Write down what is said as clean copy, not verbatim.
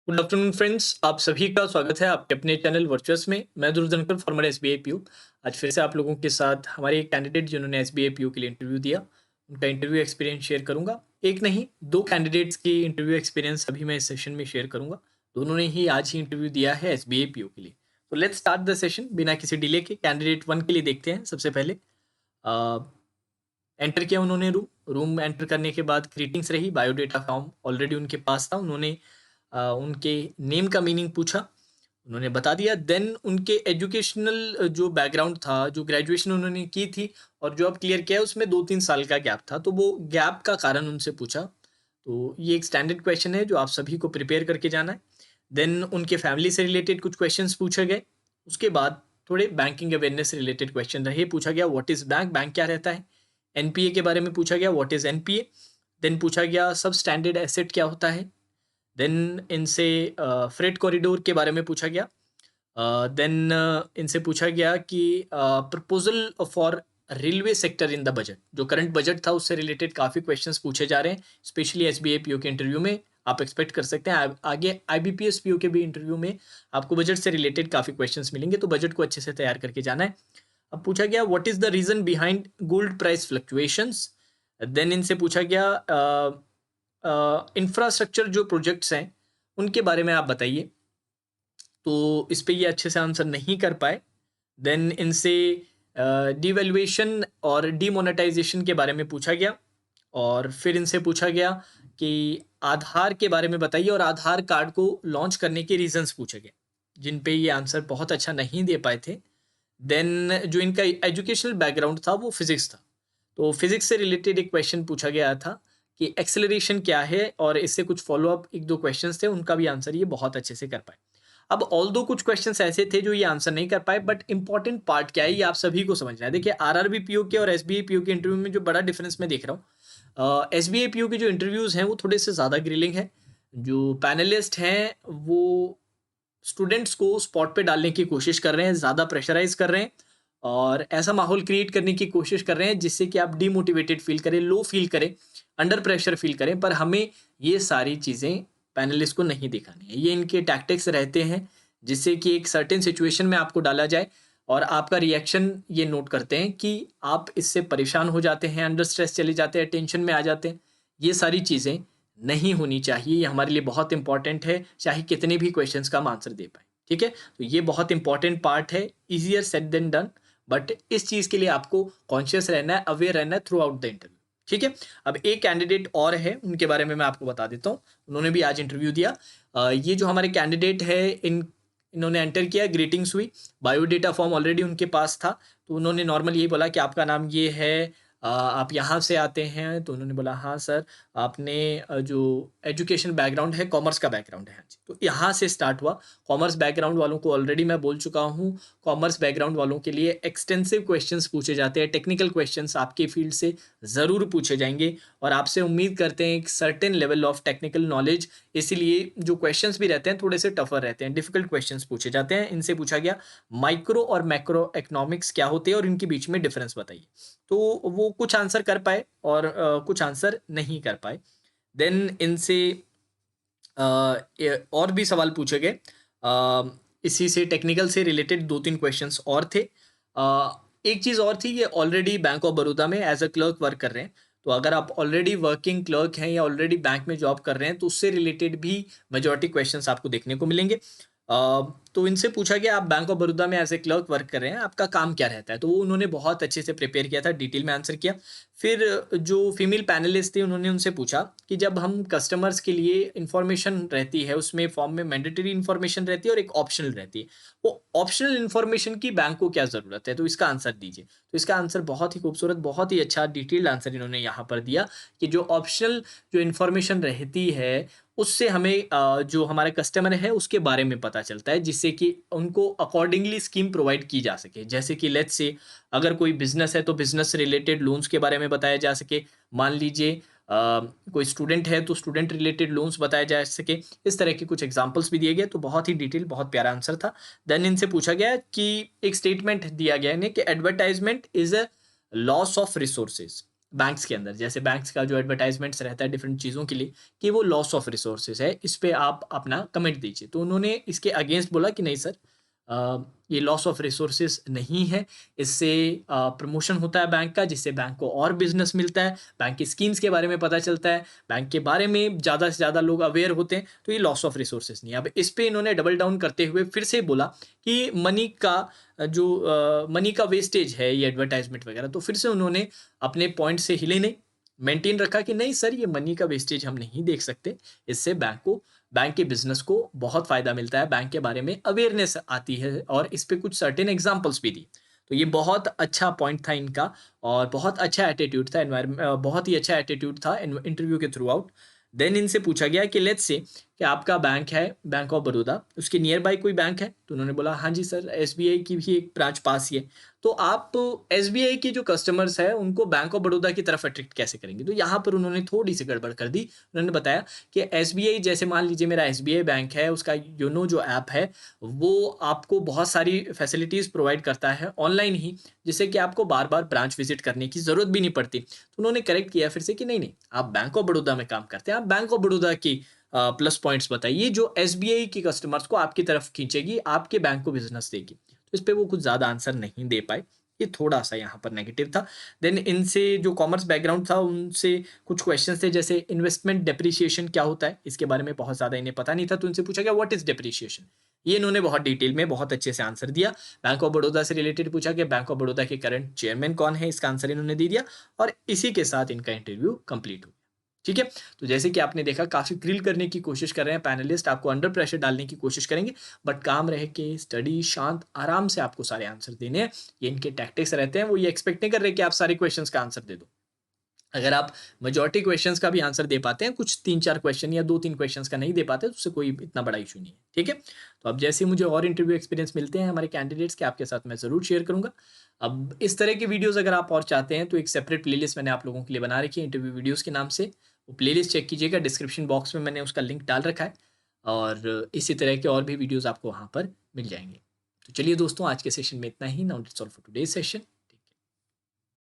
Good afternoon friends, आप सभी का स्वागत है आपके अपने चैनल वर्चुअस में। मैं ध्रुव धनखड़, फॉर्मर एसबीआई पीओ। आज फिर से आप लोगों के साथ हमारे एक कैंडिडेट जिन्होंने एसबीआई पीओ के लिए इंटरव्यू दिया, उनका इंटरव्यू एक्सपीरियंस शेयर करूंगा। एक नहीं, दो कैंडिडेट्स की इंटरव्यू एक्सपीरियंस अभी मैं इस सेशन में शेयर करूंगा। दोनों ने ही आज ही इंटरव्यू दिया है एसबीआई पीओ के लिए। तो लेट्स स्टार्ट द सेशन बिना किसी डिले के। कैंडिडेट वन के लिए देखते हैं। सबसे पहले एंटर किया उन्होंने रूम एंटर करने के बाद ग्रीटिंग्स रही, बायोडेटा फॉर्म ऑलरेडी उनके पास था। उन्होंने उनके नेम का मीनिंग पूछा, उन्होंने बता दिया। देन उनके एजुकेशनल जो बैकग्राउंड था, जो ग्रेजुएशन उन्होंने की थी और जॉब क्लियर किया है, उसमें 2-3 साल का गैप था, तो वो गैप का कारण उनसे पूछा। तो ये एक स्टैंडर्ड क्वेश्चन है जो आप सभी को प्रिपेयर करके जाना है। देन उनके फैमिली से रिलेटेड कुछ क्वेश्चंस पूछे गए। उसके बाद थोड़े बैंकिंग अवेयरनेस से रिलेटेड क्वेश्चन रहे। पूछा गया व्हाट इज बैंक, बैंक क्या रहता है। एनपीए के बारे में पूछा गया, व्हाट इज एनपीए। देन पूछा गया सब स्टैंडर्ड एसेट क्या होता है। देन इनसे फ्रेट कॉरिडोर के बारे में पूछा गया। देन इनसे पूछा गया कि proposal for railway sector in the budget, जो करंट बजट था उससे रिलेटेड काफ़ी क्वेश्चंस पूछे जा रहे हैं, स्पेशली एसबीआई पीओ के इंटरव्यू में आप एक्सपेक्ट कर सकते हैं। आगे आईबीपीएस पीओ के भी इंटरव्यू में आपको बजट से रिलेटेड काफ़ी क्वेश्चंस मिलेंगे, तो बजट को अच्छे से तैयार करके जाना है। अब पूछा गया what is the reason behind gold price fluctuations. Then इनसे पूछा गया इंफ्रास्ट्रक्चर जो प्रोजेक्ट्स हैं उनके बारे में आप बताइए। तो इस पे ये अच्छे से आंसर नहीं कर पाए। देन इनसे डिवैल्यूएशन और डीमोनेटाइजेशन के बारे में पूछा गया, और फिर इनसे पूछा गया कि आधार के बारे में बताइए और आधार कार्ड को लॉन्च करने के रीजंस पूछे गए, जिन पे ये आंसर बहुत अच्छा नहीं दे पाए थे। देन जो इनका एजुकेशनल बैकग्राउंड था वो फिजिक्स था, तो फिजिक्स से रिलेटेड एक क्वेश्चन पूछा गया था कि एक्सेलरेशन क्या है, और इससे कुछ फॉलो अप एक दो क्वेश्चंस थे, उनका भी आंसर ये बहुत अच्छे से कर पाए। अब ऑल दो कुछ क्वेश्चंस ऐसे थे जो ये आंसर नहीं कर पाए, बट इंपॉर्टेंट पार्ट क्या है ये आप सभी को समझना है। देखिए आरआरबी पीओ के और एसबीआई पीओ के इंटरव्यू में जो बड़ा डिफरेंस मैं देख रहा हूँ, एसबीआई पीओ के जो इंटरव्यूज हैं वो थोड़े से ज़्यादा ग्रिलिंग है। जो पैनलिस्ट हैं वो स्टूडेंट्स को स्पॉट पे डालने की कोशिश कर रहे हैं, ज़्यादा प्रेशराइज कर रहे हैं और ऐसा माहौल क्रिएट करने की कोशिश कर रहे हैं जिससे कि आप डीमोटिवेटेड फील करें, लो फील करें, अंडर प्रेशर फील करें। पर हमें ये सारी चीज़ें पैनलिस्ट को नहीं दिखानी है। ये इनके टैक्टिक्स रहते हैं जिससे कि एक सर्टेन सिचुएशन में आपको डाला जाए और आपका रिएक्शन ये नोट करते हैं कि आप इससे परेशान हो जाते हैं, अंडर स्ट्रेस चले जाते हैं, टेंशन में आ जाते हैं। ये सारी चीज़ें नहीं होनी चाहिए। ये हमारे लिए बहुत इंपॉर्टेंट है, चाहे कितने भी क्वेश्चंस का हम आंसर दे पाए। ठीक है, तो ये बहुत इंपॉर्टेंट पार्ट है, easier said than done, but इस चीज़ के लिए आपको कॉन्शियस रहना है, अवेयर रहना है थ्रू आउट द इंटरव्यू। ठीक है, अब एक कैंडिडेट और है, उनके बारे में मैं आपको बता देता हूँ। उन्होंने भी आज इंटरव्यू दिया। ये जो हमारे कैंडिडेट है, इन्होंने एंटर किया, ग्रीटिंग्स हुई, बायोडेटा फॉर्म ऑलरेडी उनके पास था, तो उन्होंने नॉर्मल यही बोला कि आपका नाम ये है, आप यहाँ से आते हैं। तो उन्होंने बोला हाँ सर, आपने जो एजुकेशन बैकग्राउंड है कॉमर्स का बैकग्राउंड है। हाँ जी, तो यहाँ से स्टार्ट हुआ। कॉमर्स बैकग्राउंड वालों को ऑलरेडी मैं बोल चुका हूँ, कॉमर्स बैकग्राउंड वालों के लिए एक्सटेंसिव क्वेश्चंस पूछे जाते हैं, टेक्निकल क्वेश्चंस आपके फील्ड से ज़रूर पूछे जाएंगे और आपसे उम्मीद करते हैं एक certain level of technical knowledge. इसीलिए जो क्वेश्चंस भी रहते हैं थोड़े से टफर रहते हैं, डिफिकल्ट क्वेश्चंस पूछे जाते हैं। इनसे पूछा गया माइक्रो और मैक्रो इकोनॉमिक्स क्या होते हैं और इनके बीच में डिफरेंस बताइए। तो वो कुछ आंसर कर पाए और कुछ आंसर नहीं कर पाए। देन इनसे और भी सवाल पूछे गए, इसी से टेक्निकल से रिलेटेड 2-3 क्वेश्चंस और थे। एक चीज़ और थी, ये ऑलरेडी बैंक ऑफ बड़ौदा में एज अ क्लर्क वर्क कर रहे हैं। तो अगर आप ऑलरेडी वर्किंग क्लर्क हैं या ऑलरेडी बैंक में जॉब कर रहे हैं तो उससे रिलेटेड भी मेजॉरिटी क्वेश्चंस आपको देखने को मिलेंगे। तो इनसे पूछा गया आप बैंक ऑफ बड़ौदा में एज ए क्लर्क वर्क कर रहे हैं, आपका काम क्या रहता है। तो वो उन्होंने बहुत अच्छे से प्रिपेयर किया था, डिटेल में आंसर किया। फिर जो फीमेल पैनलिस्ट थी उन्होंने उनसे पूछा कि जब हम कस्टमर्स के लिए इंफॉर्मेशन रहती है, उसमें फॉर्म में मैंडेटरी इंफॉर्मेशन रहती है और एक ऑप्शनल रहती है, वो ऑप्शनल इंफॉर्मेशन की बैंक को क्या ज़रूरत है, तो इसका आंसर दीजिए। तो इसका आंसर बहुत ही खूबसूरत, बहुत ही अच्छा डिटेल्ड आंसर इन्होंने यहाँ पर दिया कि जो ऑप्शनल जो इन्फॉर्मेशन रहती है उससे हमें जो हमारे कस्टमर है उसके बारे में पता चलता है, जिससे कि उनको अकॉर्डिंगली स्कीम प्रोवाइड की जा सके। जैसे कि लेट्स से अगर कोई बिजनेस है तो बिजनेस से रिलेटेड लोन्स के बारे में बताया जा सके। मान लीजिए कोई स्टूडेंट है तो स्टूडेंट रिलेटेड लोन्स बताए जा सके। इस तरह के कुछ एग्जांपल्स भी दिए गए, तो बहुत ही डिटेल, बहुत प्यारा आंसर था। देन इनसे पूछा गया कि एक स्टेटमेंट दिया गया इन्हें कि advertisement is a loss of resources. Banks के अंदर, जैसे बैंक्स का जो एडवर्टाइजमेंट्स रहता है डिफरेंट चीज़ों के लिए कि वो लॉस ऑफ रिसोर्सेज है, इस पे आप अपना कमेंट दीजिए। तो उन्होंने इसके अगेंस्ट बोला कि नहीं सर, ये लॉस ऑफ रिसोर्सेज नहीं है, इससे प्रमोशन होता है बैंक का, जिससे बैंक को और बिजनेस मिलता है, बैंक की स्कीम्स के बारे में पता चलता है, बैंक के बारे में ज़्यादा से ज़्यादा लोग अवेयर होते हैं, तो ये लॉस ऑफ रिसोर्सेज नहीं है। अब इस पे इन्होंने डबल डाउन करते हुए फिर से बोला कि मनी का वेस्टेज है ये एडवर्टाइजमेंट वगैरह, तो फिर से उन्होंने अपने पॉइंट से हिले नहीं, मेंटेन रखा कि नहीं सर, ये मनी का वेस्टेज हम नहीं देख सकते, इससे बैंक के बिजनेस को बहुत फायदा मिलता है, बैंक के बारे में अवेयरनेस आती है, और इस पे कुछ सर्टेन एग्जांपल्स भी दी। तो ये बहुत अच्छा पॉइंट था इनका, और बहुत अच्छा एटीट्यूड था, बहुत ही अच्छा एटीट्यूड था इंटरव्यू के थ्रू आउट। देन इनसे पूछा गया कि लेट्स से कि आपका बैंक है बैंक ऑफ बड़ौदा, उसके नियर बाई कोई बैंक है? तो उन्होंने बोला हाँ जी सर, एसबीआई की भी एक ब्रांच पास ही है। तो आप एसबीआई के जो कस्टमर्स है उनको बैंक ऑफ बड़ौदा की तरफ अट्रैक्ट कैसे करेंगे? तो यहाँ पर उन्होंने थोड़ी सी गड़बड़ कर दी। उन्होंने बताया कि एसबीआई, जैसे मान लीजिए मेरा एसबीआई बैंक है, उसका योनो जो ऐप है वो आपको बहुत सारी फैसिलिटीज़ प्रोवाइड करता है ऑनलाइन ही, जिससे कि आपको बार बार ब्रांच विजिट करने की ज़रूरत भी नहीं पड़ती। तो उन्होंने करेक्ट किया फिर से कि नहीं नहीं, आप बैंक ऑफ बड़ौदा में काम करते हैं, आप बैंक ऑफ बड़ौदा की प्लस पॉइंट्स बताइए जो एसबीआई के कस्टमर्स को आपकी तरफ खींचेगी, आपके बैंक को बिजनेस देगी। तो इस पे वो कुछ ज़्यादा आंसर नहीं दे पाए, ये थोड़ा सा यहाँ पर नेगेटिव था। देन इनसे जो कॉमर्स बैकग्राउंड था उनसे कुछ क्वेश्चंस थे, जैसे इन्वेस्टमेंट डेप्रिसिएशन क्या होता है, इसके बारे में बहुत ज़्यादा इन्हें पता नहीं था, तो उनसे पूछा गया व्हाट इज डेप्रिसिएशन। ये इन्होंने बहुत डिटेल में बहुत अच्छे से आंसर दिया। बैंक ऑफ बड़ौदा से रिलेटेड पूछा कि बैंक ऑफ बड़ौदा के करंट चेयरमैन कौन है, इसका आंसर इन्होंने दे दिया, और इसी के साथ इनका इंटरव्यू कंप्लीट हो गया। ठीक है, तो जैसे कि आपने देखा काफ़ी ग्रिल करने की कोशिश कर रहे हैं पैनलिस्ट, आपको अंडर प्रेशर डालने की कोशिश करेंगे, बट काम रहे कि स्टडी शांत आराम से आपको सारे आंसर देने हैं। ये इनके टैक्टिक्स रहते हैं, वो ये एक्सपेक्ट नहीं कर रहे कि आप सारे क्वेश्चंस का आंसर दे दो। अगर आप मेजॉरिटी क्वेश्चंस का भी आंसर दे पाते हैं, कुछ 3-4 क्वेश्चन या 2-3 क्वेश्चंस का नहीं दे पाते, तो उससे कोई इतना बड़ा इशू नहीं है। ठीक है, तो अब जैसे मुझे और इंटरव्यू एक्सपीरियंस मिलते हैं हमारे कैंडिडेट्स के, आपके साथ मैं ज़रूर शेयर करूंगा। अब इस तरह की वीडियोज़ अगर आप और चाहते हैं तो एक सेपरेट प्लेलिस्ट मैंने आप लोगों के लिए बना रखी है इंटरव्यू वीडियोज़ के नाम से, वो प्लेलिस्ट चेक कीजिएगा, डिस्क्रिप्शन बॉक्स में मैंने उसका लिंक डाल रखा है, और इसी तरह के और भी वीडियोज़ आपको वहाँ पर मिल जाएंगे। तो चलिए दोस्तों, आज के सेशन में इतना ही। Now it's all for today's session.